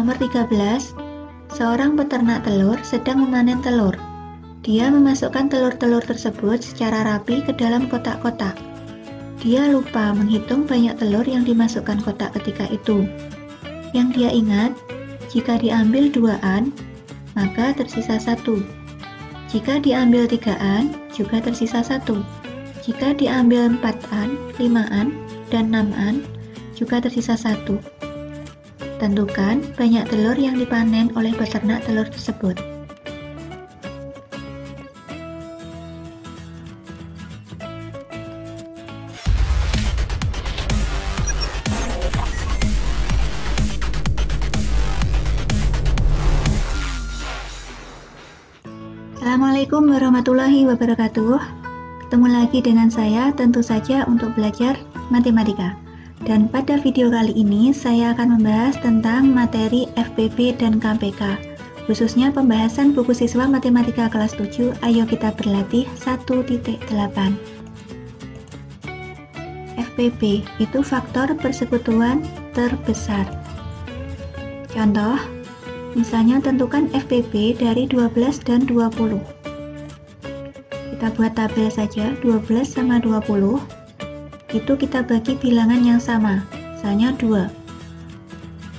Nomor 13, seorang peternak telur sedang memanen telur. Dia memasukkan telur-telur tersebut secara rapi ke dalam kotak-kotak. Dia lupa menghitung banyak telur yang dimasukkan kotak ketika itu. Yang dia ingat, jika diambil 2-an, maka tersisa 1. Jika diambil 3-an, juga tersisa 1. Jika diambil 4-an, 5-an, dan 6-an, juga tersisa 1. Tentukan banyak telur yang dipanen oleh peternak telur tersebut. Assalamualaikum warahmatullahi wabarakatuh. Ketemu lagi dengan saya tentu saja untuk belajar matematika. Dan pada video kali ini saya akan membahas tentang materi FPP dan KPK, khususnya pembahasan buku siswa matematika kelas 7. Ayo kita berlatih 1.8. FPP itu faktor persekutuan terbesar. Contoh, misalnya tentukan FPP dari 12 dan 20. Kita buat tabel saja, 12 sama 20. Itu kita bagi bilangan yang sama, misalnya 2.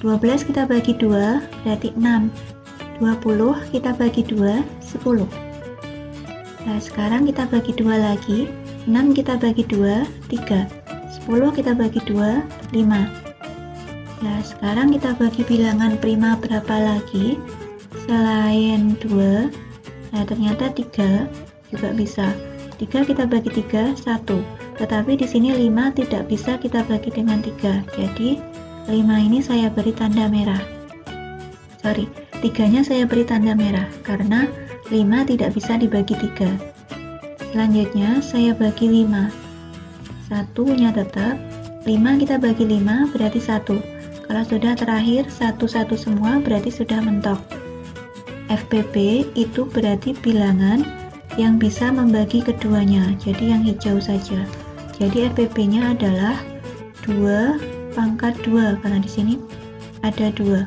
12 kita bagi 2, berarti 6. 20 kita bagi 2, 10. Nah, sekarang kita bagi 2 lagi, 6 kita bagi 2, 3. 10 kita bagi 2, 5. Nah, sekarang kita bagi bilangan prima berapa lagi? Selain 2, nah ternyata 3 juga bisa. 3 kita bagi 3, 1. Tetapi di sini 5 tidak bisa kita bagi dengan 3. Jadi 5 ini saya beri tanda merah. 3-nya saya beri tanda merah karena 5 tidak bisa dibagi 3. Selanjutnya saya bagi 5. 1-nya tetap. 5 kita bagi 5 berarti 1. Kalau sudah terakhir 1 semua berarti sudah mentok. FPP itu berarti bilangan yang bisa membagi keduanya. Jadi yang hijau saja. Jadi FPP-nya adalah 2 pangkat 2 karena di sini ada 2.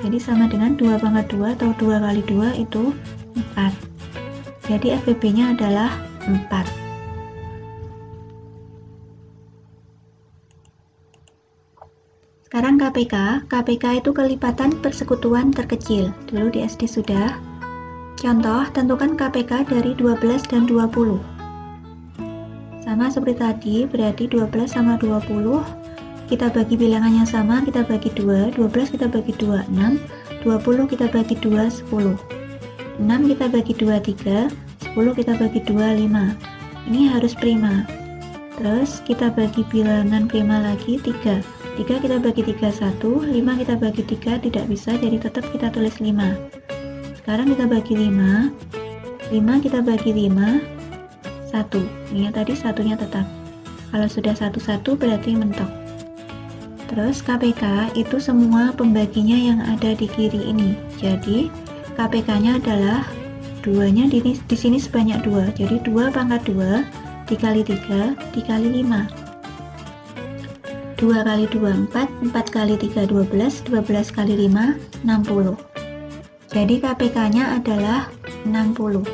Jadi sama dengan 2 pangkat 2 atau 2 kali 2 itu 4. Jadi FPP-nya adalah 4. Sekarang KPK. KPK itu kelipatan persekutuan terkecil. Dulu di SD sudah. Contoh, tentukan KPK dari 12 dan 20. Sama seperti tadi, berarti 12 sama 20, kita bagi bilangan yang sama, kita bagi 2, 12 kita bagi 2, 6, 20 kita bagi 2, 10. 6 kita bagi 2, 3, 10 kita bagi 2, 5. Ini harus prima. Terus kita bagi bilangan prima lagi, 3. 3 kita bagi 3, 1, 5 kita bagi 3, tidak bisa, jadi tetap kita tulis 5. Sekarang kita bagi 5, 5 kita bagi 5, 1. Ini tadi satunya tetap. Kalau sudah 1 berarti mentok. Terus KPK itu semua pembaginya yang ada di kiri ini. Jadi KPK-nya adalah 2-nya di sini sebanyak 2. Jadi 2 pangkat 2 dikali 3 dikali 5. 2 kali 2 4, 4 kali 3 12, 12 kali 5 60. Jadi KPK-nya adalah 60.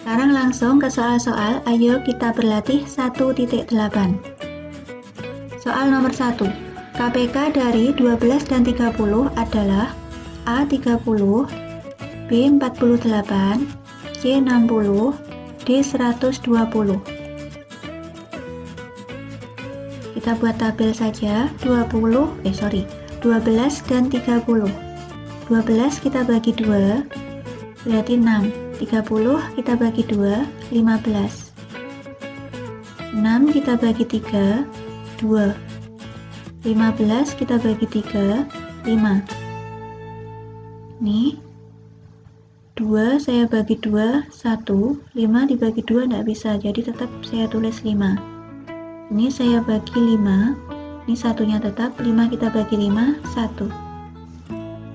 Sekarang langsung ke soal-soal. Ayo kita berlatih 1.8. Soal nomor 1. KPK dari 12 dan 30 adalah A 30, B 48, C 60, D 120. Kita buat tabel saja. 12 dan 30. 12 kita bagi 2 berarti 6. 30 kita bagi 2, 15. 6 kita bagi 3, 2. 15 kita bagi 3, 5. Nih, 2 saya bagi 2, 1. 5 dibagi 2 tidak bisa, jadi tetap saya tulis 5. Ini saya bagi 5. Ini satunya tetap, 5 kita bagi 5, 1.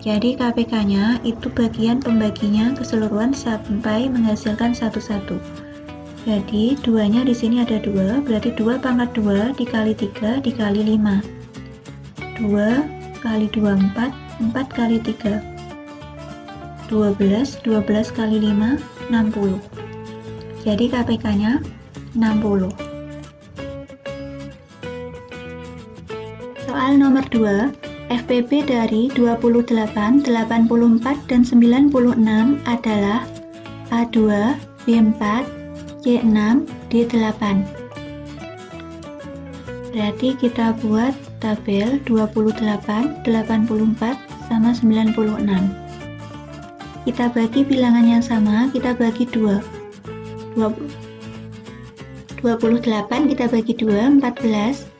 Jadi KPK-nya itu bagian pembaginya keseluruhan sampai menghasilkan 1-1. Jadi 2-nya di sini ada 2, berarti 2 pangkat 2 dikali 3 dikali 5. 2 kali 2 4, 4 kali 3 12, 12 kali 5 60. Jadi KPK-nya 60. Soal nomor 2, FPP dari 28, 84, dan 96 adalah A2, B4, C6, D8. Berarti kita buat tabel 28, 84, sama 96. Kita bagi bilangan yang sama, kita bagi 2. 28 kita bagi 2, 14.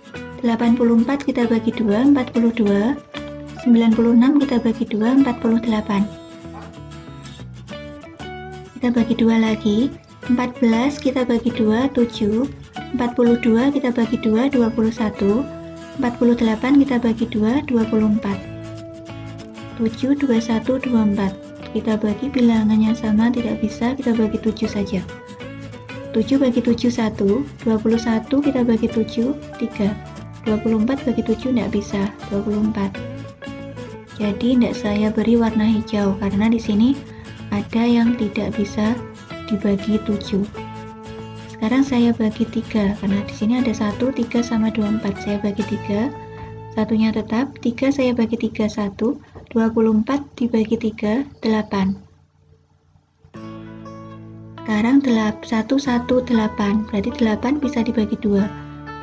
84 kita bagi 2, 42. 96 kita bagi 2, 48. Kita bagi 2 lagi. 14 kita bagi 2, 7. 42 kita bagi 2, 21. 48 kita bagi 2, 24. 7, 21, 24. Kita bagi bilangan yang sama tidak bisa, kita bagi 7 saja. 7 bagi 7, 1. 21 kita bagi 7, 3. 24 bagi 7 tidak bisa, 24. Jadi tidak saya beri warna hijau karena di sini ada yang tidak bisa dibagi 7. Sekarang saya bagi 3 karena di sini ada 1, 3 sama 24. Saya bagi 3. Satunya tetap, 3 saya bagi 3, 1. 24 dibagi 3, 8. Sekarang 1, 1, 8. Berarti 8 bisa dibagi 2.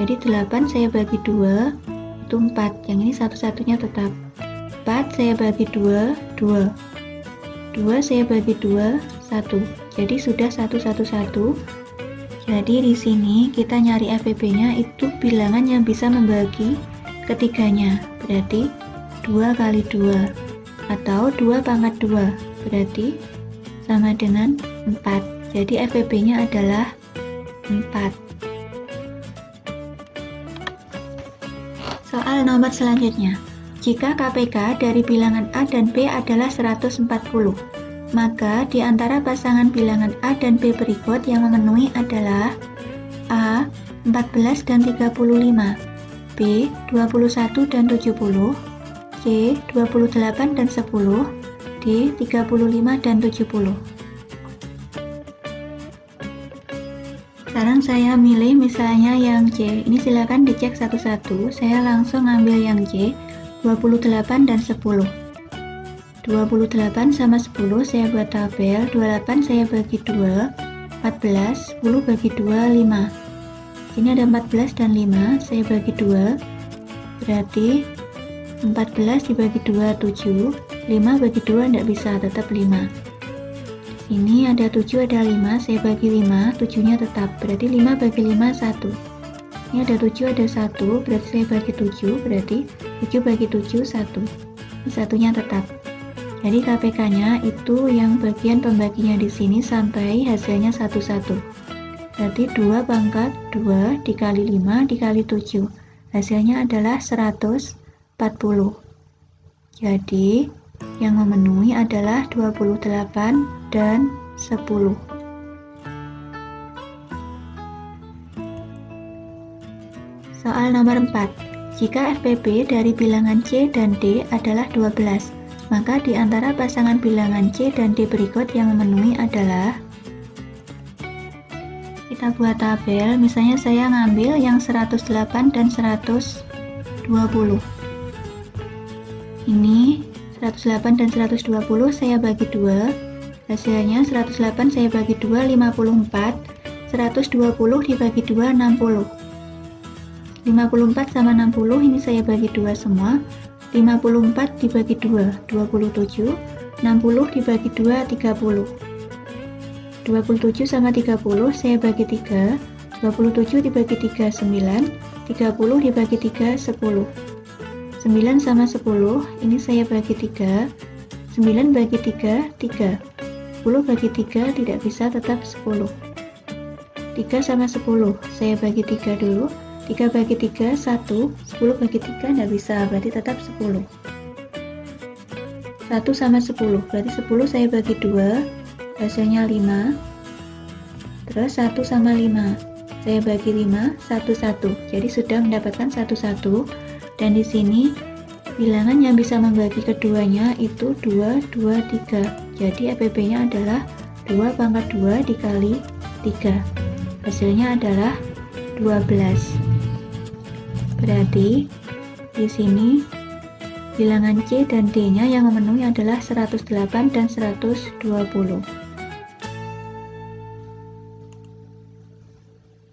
Jadi 8 saya bagi 2, itu 4. Yang ini satu-satunya tetap. 4 saya bagi 2, 2. 2 saya bagi 2, 1. Jadi sudah 1, 1, 1. Jadi di sini kita nyari FPP-nya itu bilangan yang bisa membagi ketiganya. Berarti 2 kali 2 atau 2 pangkat 2. Berarti sama dengan 4. Jadi FPP-nya adalah 4. Soal nomor selanjutnya. Jika KPK dari bilangan A dan B adalah 140, maka di antara pasangan bilangan A dan B berikut yang memenuhi adalah A. 14 dan 35, B. 21 dan 70, C. 28 dan 10, D. 35 dan 70. Sekarang saya milih misalnya yang C. Ini silakan dicek satu-satu. Saya langsung ambil yang C. 28 dan 10. 28 sama 10 saya buat tabel. 28 saya bagi 2, 14. 10 bagi 2, 5. Sini ada 14 dan 5. Saya bagi 2. Berarti 14 dibagi 2, 7. 5 bagi 2 tidak bisa, tetap 5. Ini ada 7, ada 5, saya bagi 5, 7-nya tetap, berarti 5 bagi 5, 1. Ini ada 7, ada 1, berarti saya bagi 7, berarti 7 bagi 7, 1. Ini satunya tetap. Jadi KPK-nya itu yang bagian pembaginya di sini sampai hasilnya 1, 1. Berarti 2 pangkat 2 dikali 5 dikali 7. Hasilnya adalah 140. Jadi yang memenuhi adalah 28 dan 10. Soal nomor 4. Jika FPP dari bilangan C dan D adalah 12, maka di antara pasangan bilangan C dan D berikut yang memenuhi adalah, kita buat tabel, misalnya saya ngambil yang 108 dan 120. Ini 108 dan 120 saya bagi 2, hasilnya 108 saya bagi 2, 54, 120 dibagi 2, 60. 54 sama 60 ini saya bagi 2 semua, 54 dibagi 2, 27, 60 dibagi 2, 30. 27 sama 30 saya bagi 3, 27 dibagi 3, 9, 30 dibagi 3, 10. 9 sama 10, ini saya bagi 3, 9 bagi 3, 3. 10 bagi 3 tidak bisa, tetap 10. 3 sama 10, saya bagi 3 dulu, 3 bagi 3, 1, 10 bagi 3 tidak bisa, berarti tetap 10. 1 sama 10, berarti 10 saya bagi 2, hasilnya 5. Terus 1 sama 5. Saya bagi 5, 1, 1. Jadi sudah mendapatkan 1, 1. Dan di sini bilangan yang bisa membagi keduanya itu 2, 2, 3. Jadi APB-nya adalah 2 pangkat 2 dikali 3. Hasilnya adalah 12. Berarti di sini bilangan C dan D-nya yang memenuhi adalah 108 dan 120.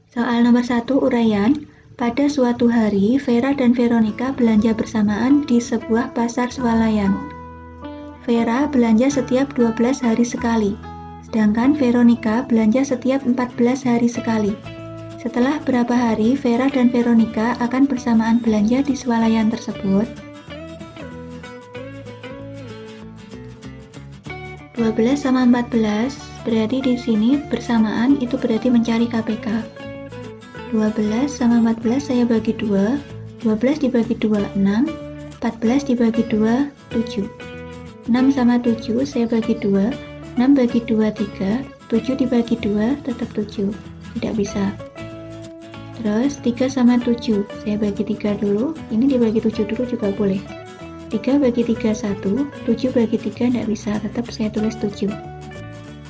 Soal nomor 1 uraian. Pada suatu hari, Vera dan Veronica belanja bersamaan di sebuah pasar swalayan. Vera belanja setiap 12 hari sekali, sedangkan Veronica belanja setiap 14 hari sekali. Setelah berapa hari Vera dan Veronica akan bersamaan belanja di swalayan tersebut? 12 sama 14 berarti di sini bersamaan, itu berarti mencari KPK. 12 sama 14 saya bagi 2, 12 dibagi 2 6, 14 dibagi 2 7. 6 sama 7 saya bagi 2, 6 bagi 2 3, 7 dibagi 2 tetap 7, tidak bisa. Terus 3 sama 7 saya bagi 3 dulu, ini dibagi 7 dulu juga boleh. 3 bagi 3 1, 7 bagi 3 tidak bisa, tetap saya tulis 7.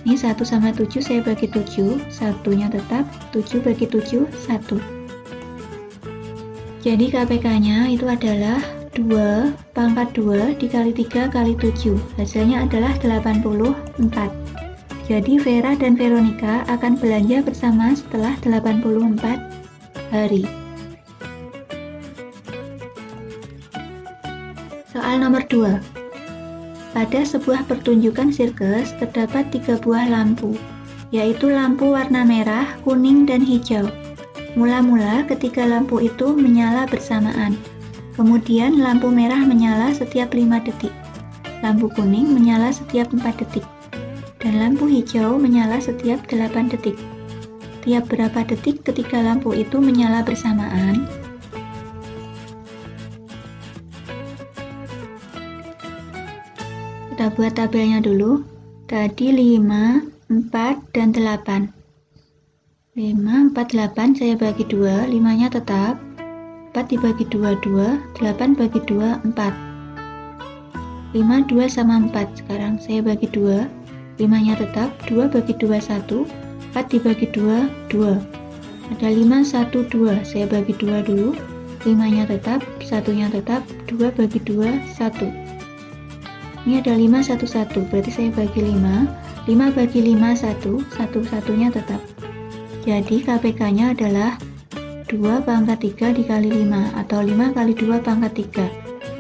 Ini 1 sama 7 saya bagi 7, satunya tetap 7 bagi 7 1. Jadi KPK-nya itu adalah 2 pangkat 2 dikali 3 kali 7, hasilnya adalah 84. Jadi Vera dan Veronica akan belanja bersama setelah 84 hari. Soal nomor 2. Pada sebuah pertunjukan sirkus terdapat 3 buah lampu, yaitu lampu warna merah, kuning, dan hijau. Mula-mula ketika lampu itu menyala bersamaan, kemudian lampu merah menyala setiap 5 detik, lampu kuning menyala setiap 4 detik, dan lampu hijau menyala setiap 8 detik. Tiap berapa detik ketika lampu itu menyala bersamaan? Kita buat tabelnya dulu. Tadi 5, 4, dan 8. 5, 4, 8 saya bagi 2, 5-nya tetap. 4 dibagi 2, 2, 8 bagi 2, 4. 5, 2 sama 4. Sekarang saya bagi 2, 5-nya tetap. 2 bagi 2, 1. 4 dibagi 2, 2. Ada 5, 1, 2. Saya bagi 2 dulu. 5-nya tetap, 1-nya tetap. 2 bagi 2, 1. Ini ada 5, 1, 1. Berarti saya bagi 5. 5 bagi 5, 1. 1-1-nya tetap. Jadi KPK-nya adalah 2 pangkat 3 dikali 5. Atau 5 kali 2 pangkat 3.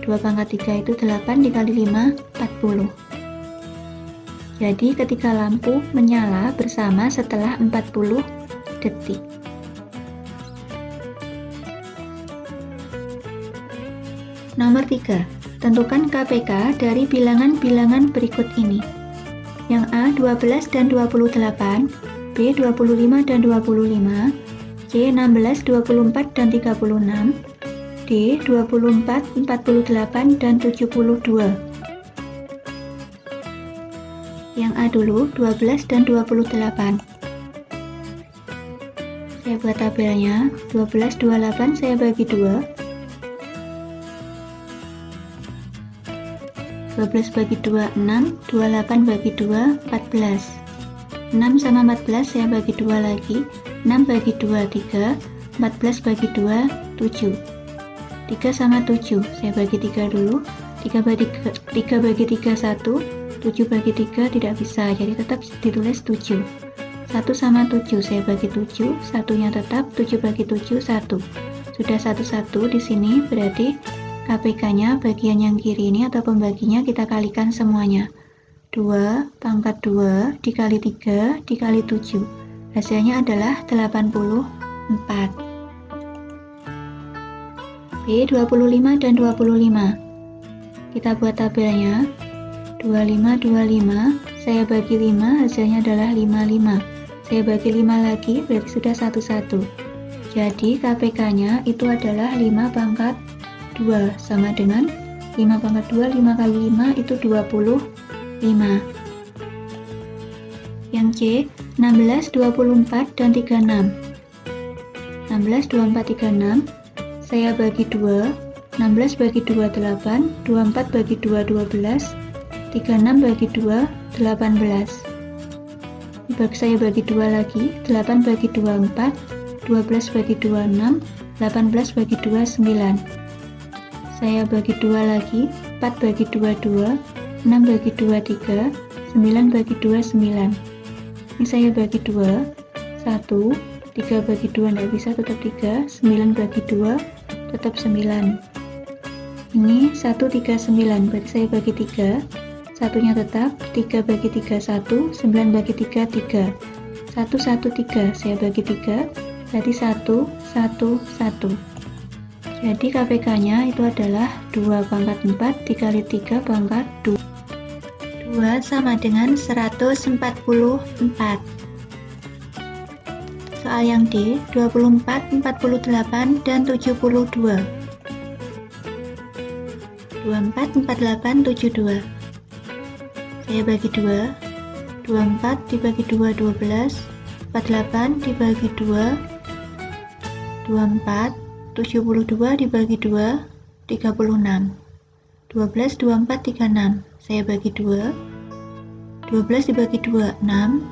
2 pangkat 3 itu 8 dikali 5, 40. Jadi ketika lampu menyala bersama setelah 40 detik. Nomor 3. Tentukan KPK dari bilangan-bilangan berikut ini. Yang A 12 dan 28, B 25 dan 25, C 16, 24 dan 36, D 24, 48 dan 72. Yang A dulu, 12 dan 28. Saya buat tabelnya, 12, 28 saya bagi 2. 12 bagi 2, 6. 28 bagi 2, 14. 6 sama 14 saya bagi 2 lagi. 6 bagi 2, 3. 14 bagi 2, 7. 3 sama 7, saya bagi 3 dulu. 3 bagi 3, 1. 7 bagi 3 tidak bisa, jadi tetap ditulis 7. 1 sama 7 saya bagi 7, satunya tetap. 7 bagi 7, 1. Sudah 1-1 di sini, berarti KPK-nya bagian yang kiri ini atau pembaginya kita kalikan semuanya. 2 pangkat 2 dikali 3 dikali 7. Hasilnya adalah 84. B 25 dan 25. Kita buat tabelnya. 25, 25, saya bagi 5, hasilnya adalah 55. Saya bagi 5 lagi, berarti sudah 1-1. Jadi KPK-nya itu adalah 5 pangkat 2, sama dengan 5 pangkat 2, 5 kali 5 itu 25. Yang C, 16, 24, dan 36. 16, 24, 36. Saya bagi 2. 16 bagi 2, 8. 24 bagi 2, 12. 36 bagi 2, 18. Saya bagi 2 lagi. 8 bagi 2, 4. 12 bagi 2, 6. 18 bagi 2, 9. Saya bagi 2 lagi. 4 bagi 2, 2. 6 bagi 2, 3. 9 bagi 2, 9. Ini saya bagi 2. 1. 3 bagi 2 tidak bisa, tetap 3. 9 bagi 2 tetap 9. Ini 1, 3, 9. Berarti saya bagi 3. Satunya tetap. 3 bagi 3, 1. 9 bagi 3, 3. 1, 1, 3. Saya bagi 3. Berarti 1, 1, 1. Jadi KPK-nya itu adalah 2 pangkat 4 dikali 3 pangkat 2. 2 sama dengan 144. Soal yang D, 24, 48, dan 72. 24, 48, 72. Saya bagi 2. 24 dibagi 2, 12. 48 dibagi 2, 24. 72 dibagi 2, 36. 12, 24, 36. Saya bagi 2. 12 dibagi 2, 6.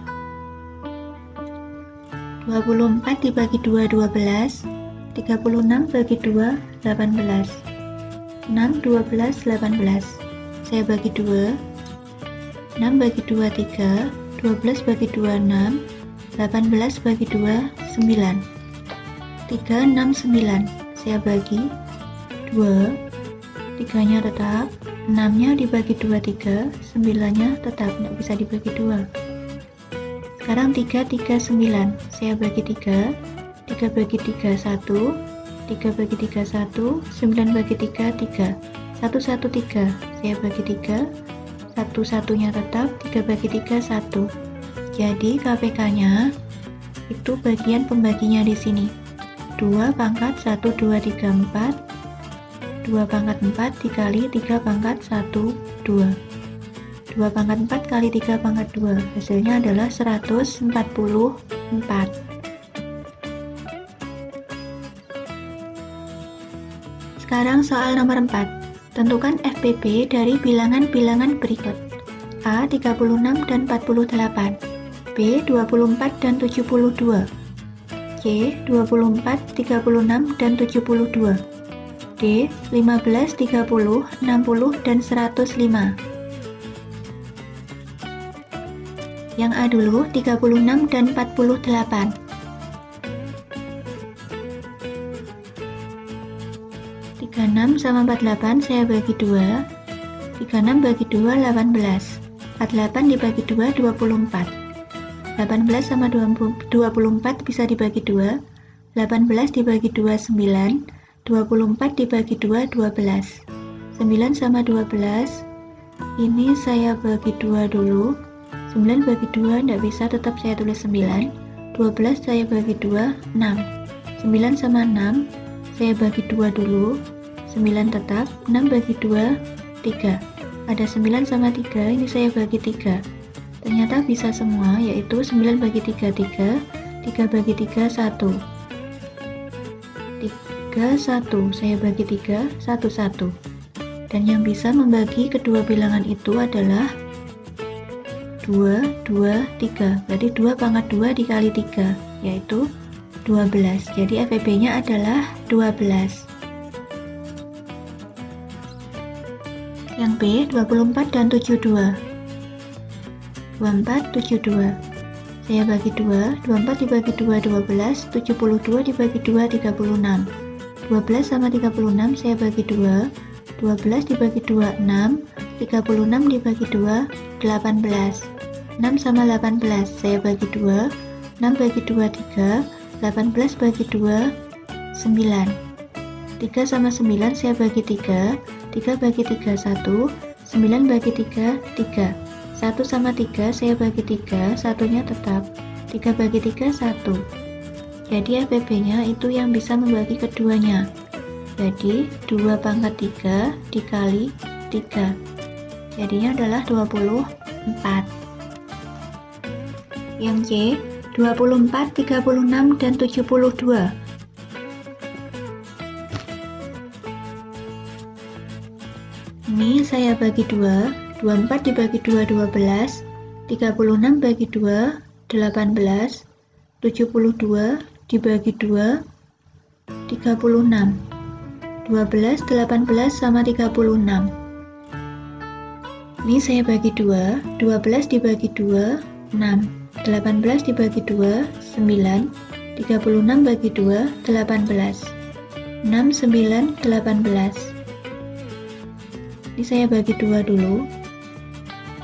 24 dibagi 2, 12. 36 bagi 2, 18. 6, 12, 18. Saya bagi 2. 6 bagi 2, 3. 12 bagi 2, 6. 18 bagi 2, 9. 3, 6, 9. Saya bagi 2. 3-nya tetap. 6-nya dibagi 2, 3. 9-nya tetap, tidak bisa dibagi 2. Sekarang 3, 3, 9. Saya bagi 3. 3 bagi 3, 1. 3 bagi 3, 1. 9 bagi 3, 3. 1, 1, 3. Saya bagi 3. 1-1-nya tetap. 3 bagi 3, 1. Jadi KPK-nya itu bagian pembaginya di sini. 2 pangkat 1, 2, 3, 4. 2 pangkat 4 dikali 3 pangkat 1, 2. 2 pangkat 4 kali 3 pangkat 2. Hasilnya adalah 144. Sekarang soal nomor 4. Tentukan FPP dari bilangan-bilangan berikut. A. 36 dan 48. B. 24 dan 72. C. 24, 36, dan 72. D. 15, 30, 60, dan 105. Yang A dulu, 36 dan 48. 36 sama 48 saya bagi 2. 36 bagi 2, 18. 48 dibagi 2, 24. 18 sama 24 bisa dibagi 2. 18 dibagi 2, 9. 24 dibagi 2, 12. 9 sama 12. Ini saya bagi 2 dulu. 9 bagi 2 tidak bisa, tetap saya tulis 9. 12 saya bagi 2, 6. 9 sama 6 saya bagi 2 dulu. 9 tetap. 6 bagi 2, 3. Ada 9 sama 3, ini saya bagi 3. Ternyata bisa semua, yaitu 9 bagi 3, 3. 3 bagi 3, 1. 3, 1. Saya bagi 3, 1, 1. Dan yang bisa membagi kedua bilangan itu adalah 2, 2, 3. Berarti 2 pangkat 2 dikali 3, yaitu 12. Jadi FPP-nya adalah 12. Yang B, 24 dan 72. 24, 72. Saya bagi 2. 24 dibagi 2, 12. 72 dibagi 2, 36. 12 sama 36 saya bagi 2. 12 dibagi 2, 6. 36 dibagi 2, 18. 6 sama 18 saya bagi 2. 6 bagi 2, 3. 18 bagi 2, 9. 3 sama 9 saya bagi 3. 3 bagi 3, 1. 9 bagi 3, 3. 1 sama 3 saya bagi 3, satunya tetap. 3 bagi 3, 1. Jadi FPP-nya itu yang bisa membagi keduanya. Jadi 2 pangkat 3 dikali 3. Jadinya adalah 24. Yang C, 24, 36, dan 72. Ini saya bagi 2, 24 dibagi 2, 12, 36 bagi 2, 18, 72 dibagi 2, 36. 12, 18 sama 36. Ini saya bagi 2, 12 dibagi 2, 6, 18 dibagi 2, 9, 36 bagi 2, 18, 6, 9, 18. Ini saya bagi 2 dulu.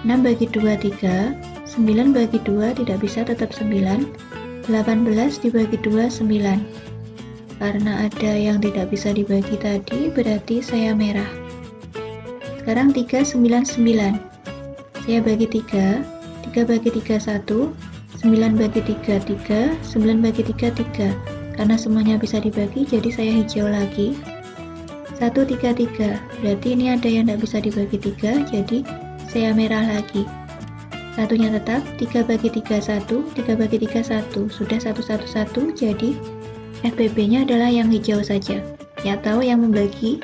6 bagi 2, 3. 9 bagi 2 tidak bisa, tetap 9. 18 dibagi 2, 9. Karena ada yang tidak bisa dibagi tadi, berarti saya merah. Sekarang 3, 9, 9. Saya bagi 3. 3 bagi 3, 1. 9 bagi 3, 3. 9 bagi 3, 3. Karena semuanya bisa dibagi, jadi saya hijau lagi. 1, 3, 3. Berarti ini ada yang tidak bisa dibagi 3, jadi saya merah lagi. Satunya tetap, 3 bagi 3, 1. 3 bagi 3, 1. Sudah 1, 1, 1, jadi FBB-nya adalah yang hijau saja, atau yang membagi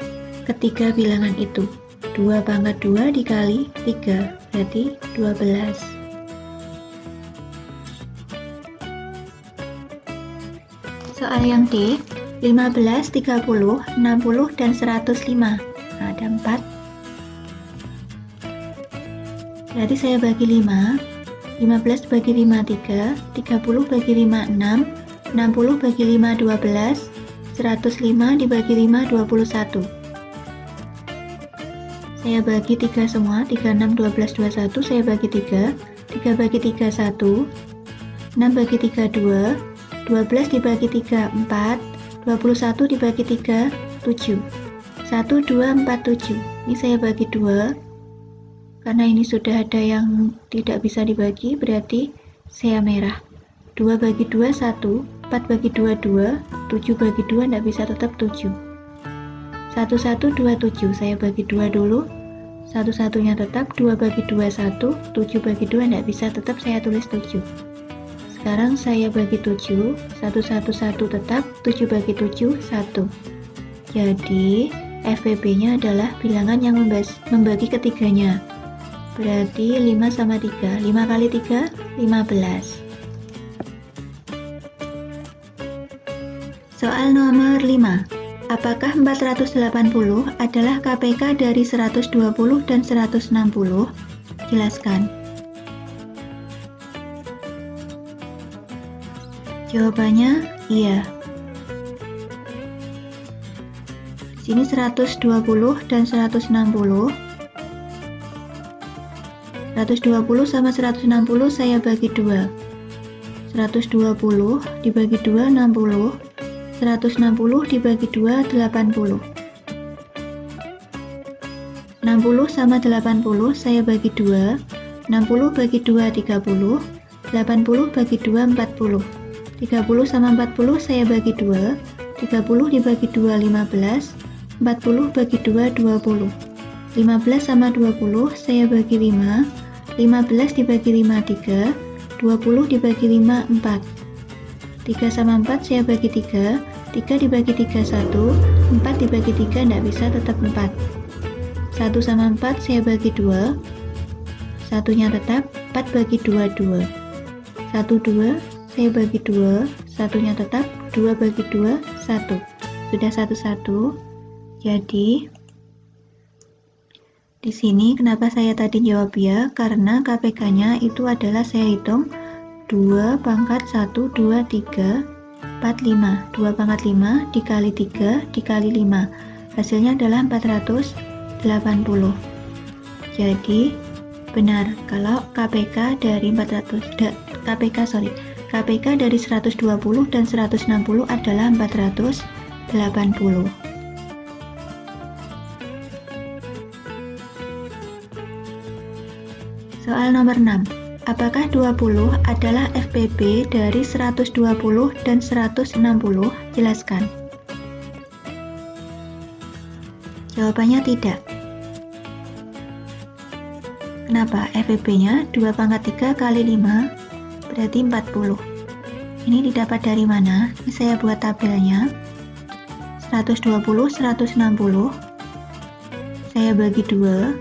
ketiga bilangan itu. 2 pangkat 2 dikali 3, berarti 12. Soal yang D, 15, 30, 60, dan 105. Nah, ada 4. Berarti saya bagi 5. 15 bagi 5, 3. 30 bagi 5, 6. 60 bagi 5, 12. 105 dibagi 5, 21. Saya bagi 3 semua. 3, 6, 12, 21. Saya bagi 3. 3 bagi 3, 1. 6 bagi 3, 2. 12 dibagi 3, 4. 21 dibagi 3, 7. 1, 2, 4, 7. Ini saya bagi 2. Karena ini sudah ada yang tidak bisa dibagi, berarti saya merah. 2 bagi 2, 1. 4 bagi 2, 2. 7 bagi 2, tidak bisa, tetap 7. 1, 1, 2, 7. Saya bagi 2 dulu. 1-1-nya tetap. 2 bagi 2, 1. 7 bagi 2, tidak bisa, tetap saya tulis 7. Sekarang saya bagi 7, 1, 1, 1 tetap, 7 bagi 7, 1. Jadi, FBB-nya adalah bilangan yang membagi ketiganya. Berarti 5 sama 3. 5 kali 3, 15. Soal nomor 5. Apakah 480 adalah KPK dari 120 dan 160? Jelaskan. Jawabannya iya. Di sini 120 dan 160. 120 sama 160 saya bagi 2. 120 dibagi 2, 60. 160 dibagi 2, 80. 60 sama 80 saya bagi 2. 60 bagi 2, 30. 80 bagi 2, 40. 30 sama 40 saya bagi 2. 30 dibagi 2, 15. 40 bagi 2, 20. 15 sama 20 saya bagi 5. 15 dibagi 5, 3. 20 dibagi 5, 4. 3 sama 4 saya bagi 3. 3 dibagi 3, 1. 4 dibagi 3, tidak bisa, tetap 4. 1 sama 4 saya bagi 2. Satunya tetap. 4 bagi 2, 2. 1, 2 saya bagi 2, satunya tetap. 2 bagi 2, 1. Sudah 1, 1. Jadi di sini kenapa saya tadi jawab ya, karena KPK-nya itu adalah saya hitung 2 pangkat 1, 2, 3, 4, 5. 2 pangkat 5 dikali 3 dikali 5. Hasilnya adalah 480. Jadi benar kalau KPK dari KPK dari 120 dan 160 adalah 480. Soal nomor 6. Apakah 20 adalah FBB dari 120 dan 160? Jelaskan. Jawabannya tidak. Kenapa? FBB-nya 2 pangkat 3 kali 5. berarti 40. Ini didapat dari mana? Ini saya buat tabelnya. 120, 160. Saya bagi 2,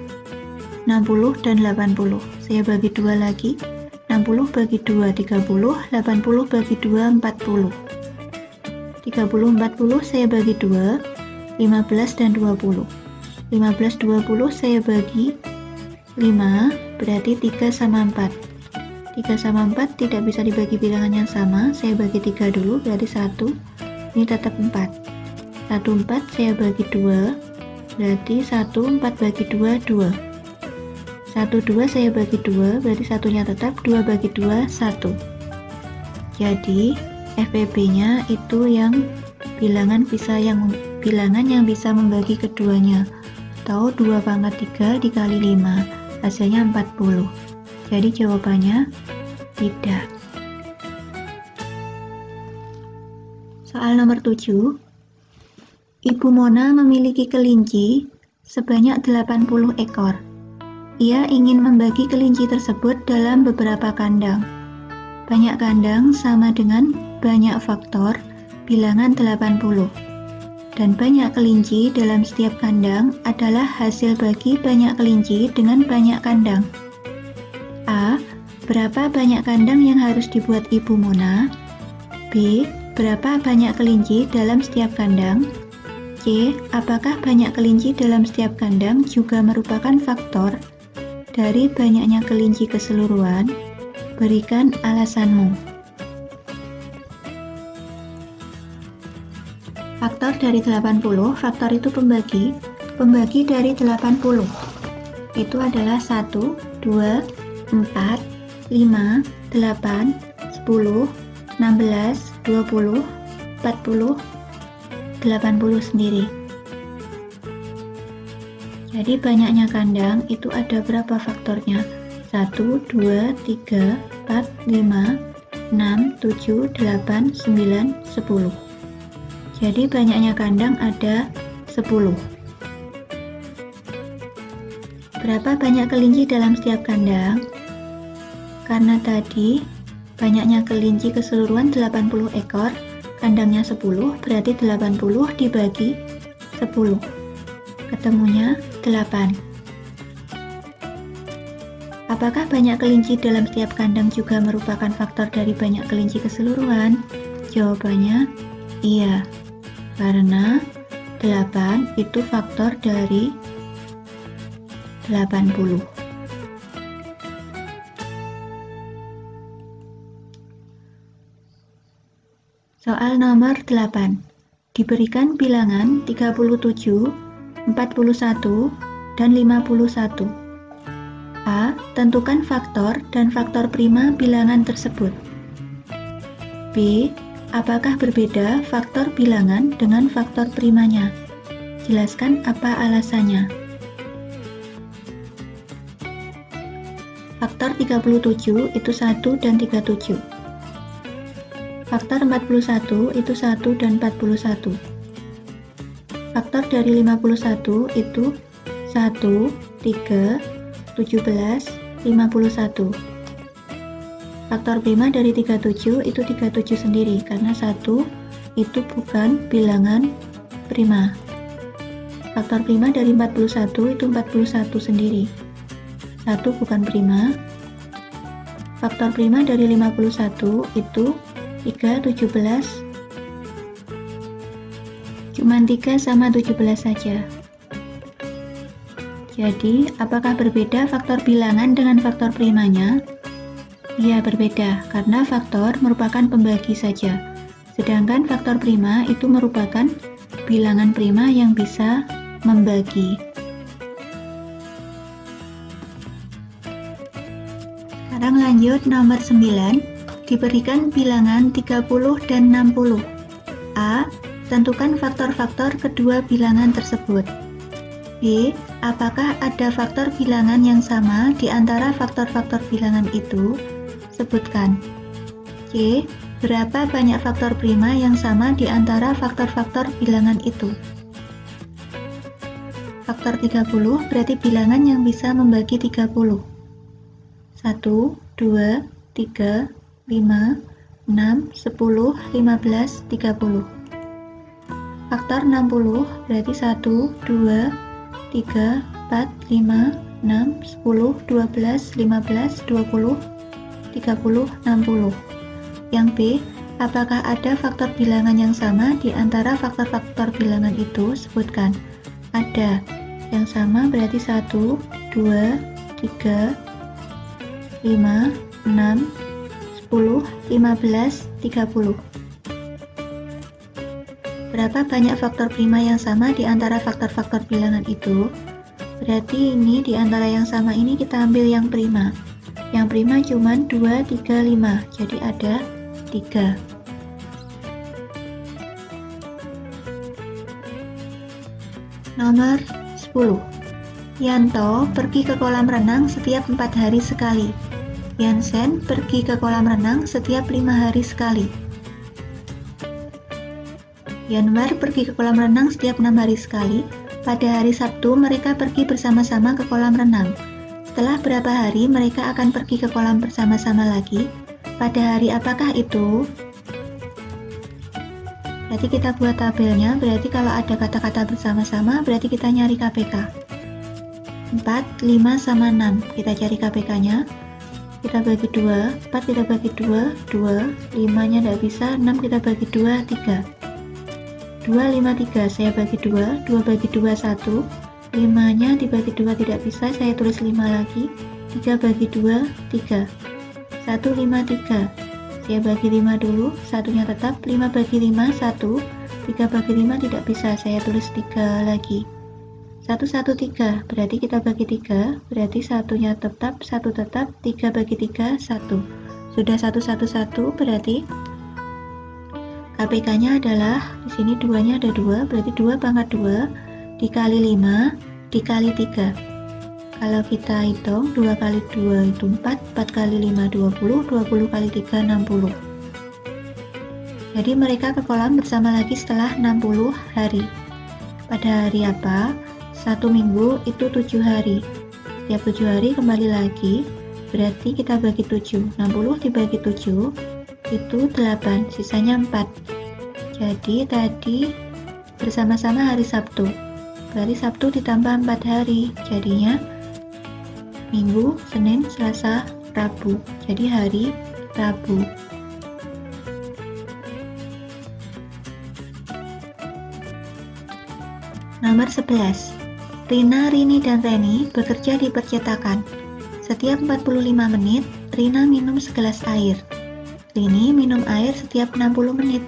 60 dan 80. Saya bagi 2 lagi. 60 bagi 2, 30. 80 bagi 2, 40. 30, 40 saya bagi 2, 15 dan 20. 15, 20 saya bagi 5, berarti 3 sama 4. 3 sama 4 tidak bisa dibagi bilangan yang sama, saya bagi 3 dulu, berarti 1, ini tetap 4. 1, 4 saya bagi 2, berarti 1, 4 bagi 2, 2. 1, 2 saya bagi 2, berarti satunya tetap, 2 bagi 2, 1. Jadi, FPB-nya itu yang bilangan yang bisa membagi keduanya, atau 2 pangkat 3 dikali 5, hasilnya 40. Jadi jawabannya tidak. Soal nomor 7. Ibu Mona memiliki kelinci sebanyak 80 ekor. Ia ingin membagi kelinci tersebut dalam beberapa kandang. Banyak kandang sama dengan banyak faktor bilangan 80. Dan banyak kelinci dalam setiap kandang adalah hasil bagi banyak kelinci dengan banyak kandang. A. Berapa banyak kandang yang harus dibuat Ibu Mona? B. Berapa banyak kelinci dalam setiap kandang? C. Apakah banyak kelinci dalam setiap kandang juga merupakan faktor dari banyaknya kelinci keseluruhan? Berikan alasanmu. Faktor dari 80, faktor itu pembagi dari 80. Itu adalah 1, 2, 4, 5, 8, 10, 16, 20, 40, 80 sendiri. Jadi banyaknya kandang itu ada berapa faktornya? 1, 2, 3, 4, 5, 6, 7, 8, 9, 10. Jadi banyaknya kandang ada 10. Berapa banyak kelinci dalam setiap kandang? Karena tadi banyaknya kelinci keseluruhan 80 ekor, kandangnya 10, berarti 80 dibagi 10. Ketemunya 8. Apakah banyak kelinci dalam setiap kandang juga merupakan faktor dari banyak kelinci keseluruhan? Jawabannya iya, karena 8 itu faktor dari 80. Soal nomor 8. Diberikan bilangan 37, 41, dan 51. A. Tentukan faktor dan faktor prima bilangan tersebut. B. Apakah berbeda faktor bilangan dengan faktor primanya? Jelaskan apa alasannya. Faktor 37 itu 1 dan 37. Faktor 41 itu 1 dan 41. Faktor dari 51 itu 1, 3, 17, 51. Faktor prima dari 37 itu 37 sendiri, karena 1 itu bukan bilangan prima. Faktor prima dari 41 itu 41 sendiri. 1 bukan prima. Faktor prima dari 51 itu 3, 17. Cuman 3 sama 17 saja. Jadi, apakah berbeda faktor bilangan dengan faktor primanya? Ya, berbeda, karena faktor merupakan pembagi saja. Sedangkan faktor prima itu merupakan bilangan prima yang bisa membagi. Sekarang lanjut nomor 9. Diberikan bilangan 30 dan 60. A. Tentukan faktor-faktor kedua bilangan tersebut. B. Apakah ada faktor bilangan yang sama di antara faktor-faktor bilangan itu? Sebutkan. C. Berapa banyak faktor prima yang sama di antara faktor-faktor bilangan itu? Faktor 30 berarti bilangan yang bisa membagi 30. 1, 2, 3, 5, 6, 10, 15, 30. Faktor 60 berarti 1, 2, 3, 4, 5, 6, 10, 12, 15, 20, 30, 60. Yang B, apakah ada faktor bilangan yang sama di antara faktor-faktor bilangan itu? Sebutkan. Ada. Yang sama berarti 1, 2, 3, 5, 6, 10, 15, 30. Berapa banyak faktor prima yang sama di antara faktor-faktor bilangan itu? Berarti ini di antara yang sama ini kita ambil yang prima. Yang prima cuma 2, 3, 5. Jadi ada 3. Nomor 10. Yanto pergi ke kolam renang setiap 4 hari sekali. Yansen pergi ke kolam renang setiap 5 hari sekali. Yanwar pergi ke kolam renang setiap 6 hari sekali. Pada hari Sabtu mereka pergi bersama-sama ke kolam renang. Setelah berapa hari mereka akan pergi ke kolam bersama-sama lagi? Pada hari apakah itu? Berarti kita buat tabelnya. Berarti kalau ada kata-kata bersama-sama berarti kita nyari KPK. 4, 5 sama 6. Kita cari KPK-nya. Kita bagi 2. 4 kita bagi 2, 2. 5-nya tidak bisa. 6 kita bagi 2, 3. 2, 5, 3, saya bagi 2, 2 bagi 2, 1, 5-nya dibagi 2 tidak bisa, saya tulis 5 lagi, 3 bagi 2, 3, 1, 5, 3, saya bagi 5 dulu, satunya tetap, 5 bagi 5, 1, 3 bagi 5 tidak bisa, saya tulis 3 lagi, 1, 1, 3, berarti kita bagi 3, berarti satunya tetap, 1 tetap, 3 bagi 3, 1, sudah 1, 1, 1, berarti KPK-nya adalah, di sini 2-nya ada 2, berarti 2 pangkat 2 dikali 5 dikali 3. Kalau kita hitung, 2 kali 2 itu 4, 4 kali 5 20, 20 kali 3 60. Jadi mereka ke kolam bersama lagi setelah 60 hari. Pada hari apa? 1 minggu itu 7 hari. Setiap 7 hari kembali lagi, berarti kita bagi 7. 60 dibagi 7. Itu 8, sisanya 4. Jadi tadi bersama-sama hari Sabtu. Berarti Sabtu ditambah 4 hari. Jadinya Minggu, Senin, Selasa, Rabu. Jadi hari Rabu. Nomor 11. Rina, Rini, dan Reni bekerja di percetakan. Setiap 45 menit, Rina minum segelas air. Rini minum air setiap 60 menit,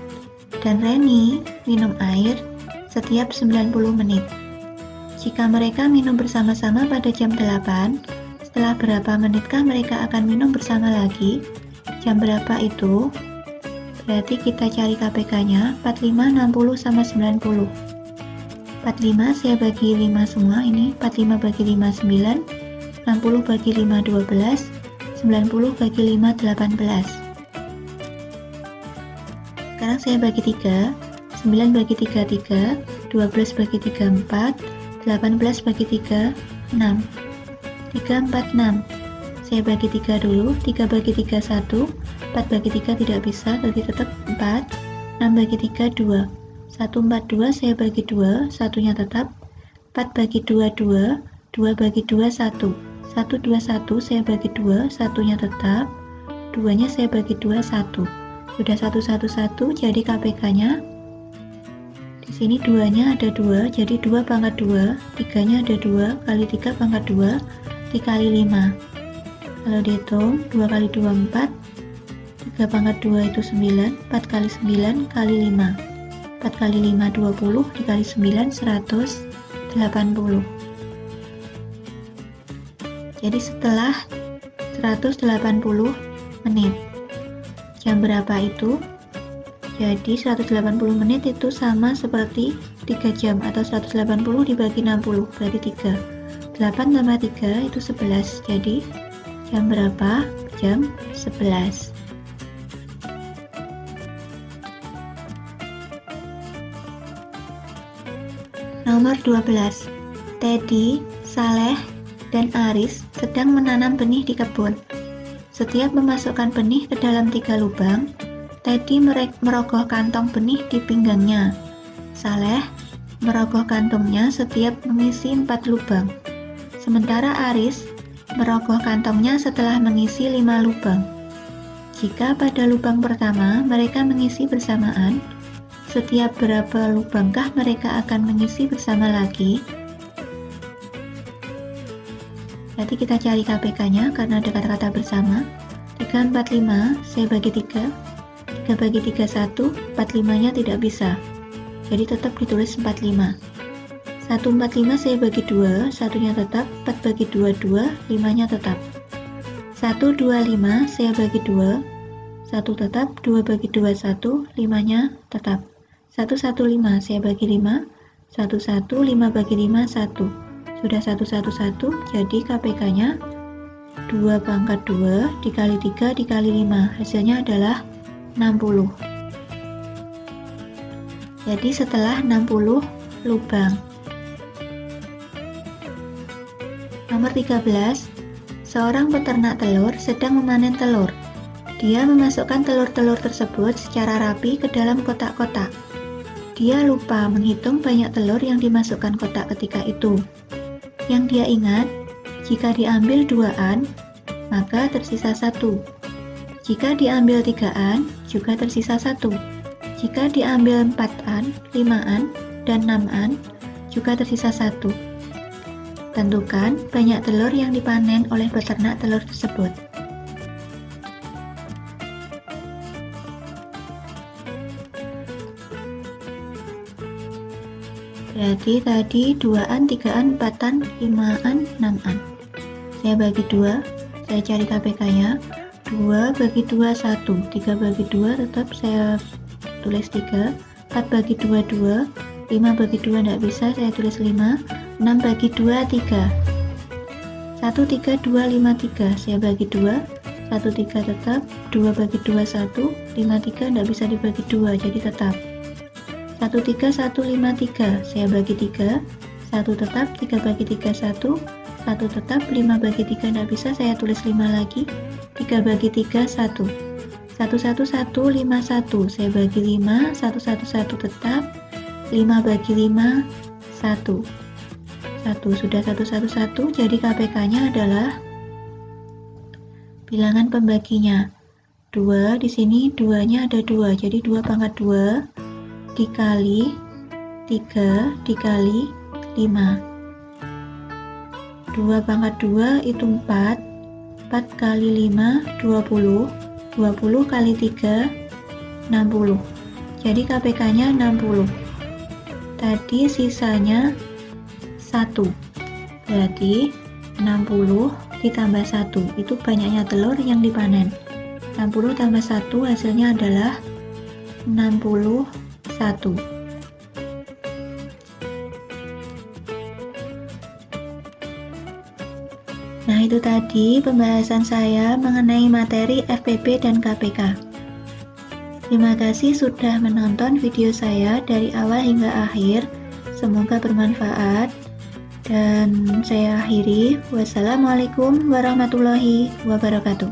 dan Reni minum air setiap 90 menit. Jika mereka minum bersama-sama pada jam 8, setelah berapa menitkah mereka akan minum bersama lagi? Jam berapa itu? Berarti kita cari KPK-nya, 45, 60, sama 90. 45 saya bagi 5 semua, ini 45 bagi 5, 9, 60 bagi 5, 12, 90 bagi 5, 18. Sekarang saya bagi 3, 9 bagi 3, 3, 12 bagi 3, 4, 18 bagi 3, 6, 3, 4, 6. Saya bagi 3 dulu, 3 bagi 3, 1, 4 bagi 3 tidak bisa, jadi tetap 4, 6 bagi 3, 2, 1, 4, 2, saya bagi 2, satunya tetap, 4 bagi 2, 2, 2 bagi 2, 1, 1, 2, 1, saya bagi 2, satunya tetap, 2-nya saya bagi 2, 1. Sudah 1, 1, 1, jadi KPK-nya di sini 2-nya ada 2, jadi 2 pangkat 2, 3-nya ada 2, kali 3 pangkat 2, dikali 5. Kalau dihitung, 2 kali 2, 4, 3 pangkat 2 itu 9, 4 kali 9 kali 5. 4 kali 5, 20, dikali 9, 180. Jadi setelah 180 menit. Jam berapa itu? Jadi 180 menit itu sama seperti 3 jam atau 180 dibagi 60 berarti 3. 8 tambah 3 itu 11. Jadi jam berapa? Jam 11. Nomor 12. Teddy, Saleh, dan Aris sedang menanam benih di kebun. Setiap memasukkan benih ke dalam 3 lubang, Teddy merogoh kantong benih di pinggangnya. Saleh merogoh kantongnya setiap mengisi 4 lubang. Sementara Aris merogoh kantongnya setelah mengisi 5 lubang. Jika pada lubang pertama mereka mengisi bersamaan, setiap berapa lubangkah mereka akan mengisi bersama lagi? Nanti kita cari KPK-nya karena ada kata-kata bersama. 3, 4, 5, saya bagi 3. 3 bagi 3, 1. 4, 5-nya tidak bisa. Jadi tetap ditulis 45. 1, 4, 5 saya bagi 2, 1-nya tetap. 4 bagi 2, 2, 5-nya tetap. 1, 2, 5 saya bagi 2, 1 tetap. 2 bagi 2, 1, 5-nya tetap. 1, 1, 5 saya bagi 5, 1, 1, 5 bagi 5, 1. Sudah 1, 1, 1, jadi KPK-nya 2 pangkat 2 dikali 3 dikali 5, hasilnya adalah 60. Jadi setelah 60 lubang. Nomor 13, seorang peternak telur sedang memanen telur. Dia memasukkan telur-telur tersebut secara rapi ke dalam kotak-kotak. Dia lupa menghitung banyak telur yang dimasukkan kotak ketika itu. Yang dia ingat, jika diambil 2-an, maka tersisa 1. Jika diambil 3-an, juga tersisa 1. Jika diambil 4-an, 5-an, dan 6-an, juga tersisa 1. Tentukan banyak telur yang dipanen oleh peternak telur tersebut. Berarti tadi 2-an, 3-an, 4-an, 5-an, 6-an. Saya bagi 2, saya cari KPK-nya. 2 bagi 2, 1. 3 bagi 2 tetap saya tulis 3, 4 bagi 2, 2, 5 bagi 2 tidak bisa, saya tulis 5, 6 bagi 2, 3, 1, 3, 2, 5, 3, saya bagi 2, 1, 3 tetap, 2 bagi 2, 1, 5, 3 tidak bisa dibagi 2, jadi tetap. 1, 3, 1, 5, 3, saya bagi 3, 1 tetap, 3 bagi 3, 1, 1 tetap, 5 bagi 3 tidak bisa, saya tulis 5 lagi, 3 bagi 3, 1, 1, 1, 1, 5, 1, saya bagi 5, 1, 1, 1 tetap, 5 bagi 5, 1, 1, sudah 1, 1, 1, jadi KPK-nya adalah bilangan pembaginya 2, di sini 2-nya ada 2, jadi 2 pangkat 2 dikali 3 dikali 5, 2 pangkat 2 itu 4, 4 kali 5, 20, 20 kali 3, 60. Jadi KPK-nya 60. Tadi sisanya 1. Berarti 60 ditambah 1. Itu banyaknya telur yang dipanen. 60 tambah 1 hasilnya adalah 61. Nah, itu tadi pembahasan saya mengenai materi FPB dan KPK. Terima kasih sudah menonton video saya dari awal hingga akhir. Semoga bermanfaat. Dan saya akhiri. Wassalamualaikum warahmatullahi wabarakatuh.